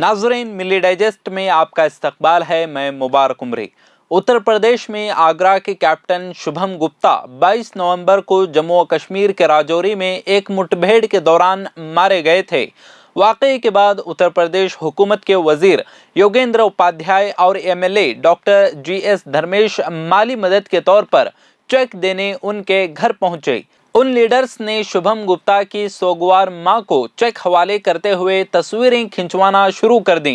नाज़रीन, मिली डाइजेस्ट में आपका इस्तकबाल है। मैं मुबारक उमरी। उत्तर प्रदेश में आगरा के कैप्टन शुभम गुप्ता 22 नवंबर को जम्मू और कश्मीर के राजौरी में एक मुठभेड़ के दौरान मारे गए थे। वाक़ये के बाद उत्तर प्रदेश हुकूमत के वजीर योगेंद्र उपाध्याय और एमएलए डॉक्टर जीएस धर्मेश माली मदद के तौर पर चेक देने उनके घर पहुंचे। उन लीडर्स ने शुभम गुप्ता की सोगवार मां को चेक हवाले करते हुए तस्वीरें खिंचवाना शुरू कर दी।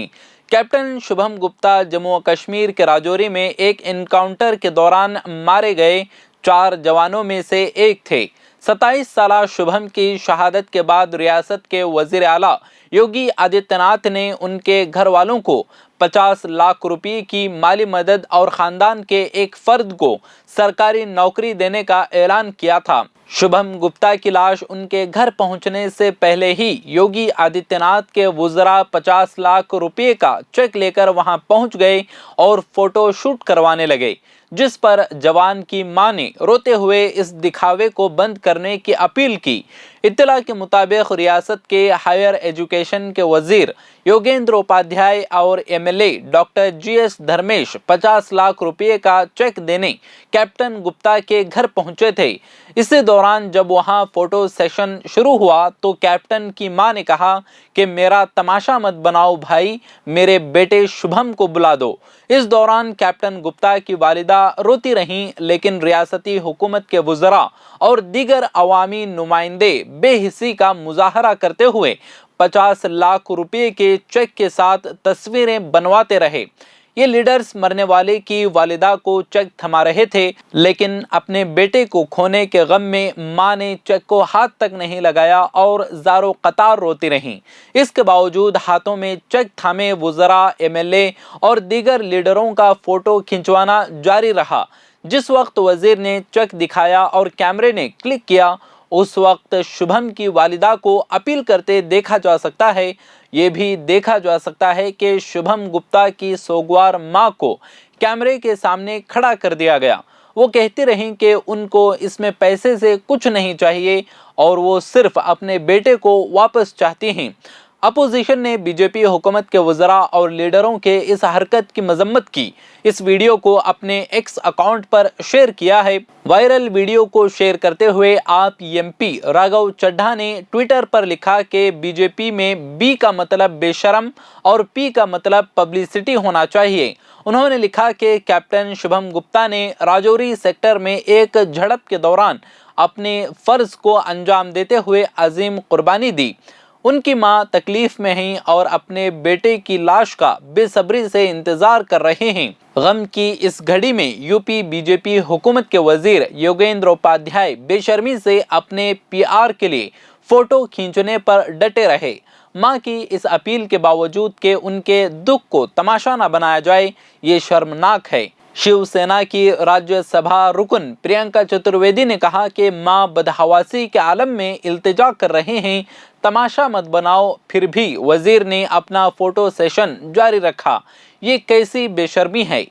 कैप्टन शुभम गुप्ता जम्मू और कश्मीर के राजौरी में एक एनकाउंटर के दौरान मारे गए 4 जवानों में से एक थे। 27 साला शुभम की शहादत के बाद रियासत के वजीर आला योगी आदित्यनाथ ने उनके घर वालों को 50 लाख रुपए की माली मदद और खानदान के एक फर्द को सरकारी नौकरी देने का ऐलान किया था। शुभम गुप्ता की लाश उनके घर पहुंचने से पहले ही योगी आदित्यनाथ के वुज़रा 50 लाख रुपए का चेक लेकर वहां पहुंच गए और फोटो शूट करवाने लगे, जिस पर जवान की मां ने रोते हुए इस दिखावे को बंद करने की अपील की। इत्तला के मुताबिक रियासत के हायर एजुकेशन के वजीर योगेंद्र उपाध्याय और MLA doctor GS Dharmesh 50 lakh रुपए का चेक देने कैप्टन गुप्ता के घर पहुंचे थे। इसी दौरान जब वहां फोटो सेशन शुरू हुआ तो कैप्टन की मां ने कहा कि मेरा तमाशा मत बनाओ भाई, मेरे बेटे शुभम को बुला दो। इस दौरान कैप्टन गुप्ता की वालिदा रोती रहीं, लेकिन रियासती हुकूमत के वुज़रा और दीगर अवामी नुमाइंदे बेहिसी का मुजाहरा करते हुए 50 लाख रुपए के चेक के साथ तस्वीरें बनवाते रहे। ये लीडर्स मरने वाले की वालिदा को चेक थमा रहे थे, लेकिन अपने बेटे को खोने के गम में मां ने चेक को हाथ तक नहीं लगाया और ज़ारो कतार रोती रहीं। इसके बावजूद हाथों में चेक थामे वुज़रा, एमएलए और दीगर लीडरों का फोटो खिंचवाना जारी रहा। जिस वक्त वजीर ने चेक दिखाया और कैमरे ने क्लिक किया, उस वक्त शुभम की वालिदा को अपील करते देखा जा सकता है। ये भी देखा जा सकता है कि शुभम गुप्ता की सोगवार मां को कैमरे के सामने खड़ा कर दिया गया। वो कहती रहीं कि उनको इसमें पैसे से कुछ नहीं चाहिए और वो सिर्फ अपने बेटे को वापस चाहती हैं। अपोजिशन ने बीजेपी हुकूमत के वज़रा और लीडरों के इस हरकत की मजम्मत की। इस वीडियो को अपने एक्स अकाउंट पर शेयर किया है। वायरल वीडियो को शेयर करते हुए आप एमपी राघव चड्ढा ने ट्विटर पर लिखा कि बीजेपी में बी का मतलब बेशरम और पी का मतलब पब्लिसिटी होना चाहिए। उन्होंने लिखा कि कैप्टन शुभम गुप्ता ने राजौरी सेक्टर में एक झड़प के दौरान अपने फर्ज को अंजाम देते हुए अजीम कुर्बानी दी। उनकी मां तकलीफ में हैं और अपने बेटे की लाश का बेसब्री से इंतजार कर रहे हैं। गम की इस घड़ी में यूपी बीजेपी हुकूमत के वजीर योगेंद्र उपाध्याय बेशर्मी से अपने पीआर के लिए फोटो खींचने पर डटे रहे। मां की इस अपील के बावजूद कि उनके दुख को तमाशा न बनाया जाए, ये शर्मनाक है। शिवसेना की राज्यसभा रुकन प्रियंका चतुर्वेदी ने कहा कि मां बदहवासी के आलम में इल्तिजा कर रहे हैं, तमाशा मत बनाओ। फिर भी वजीर ने अपना फोटो सेशन जारी रखा। ये कैसी बेशर्मी है।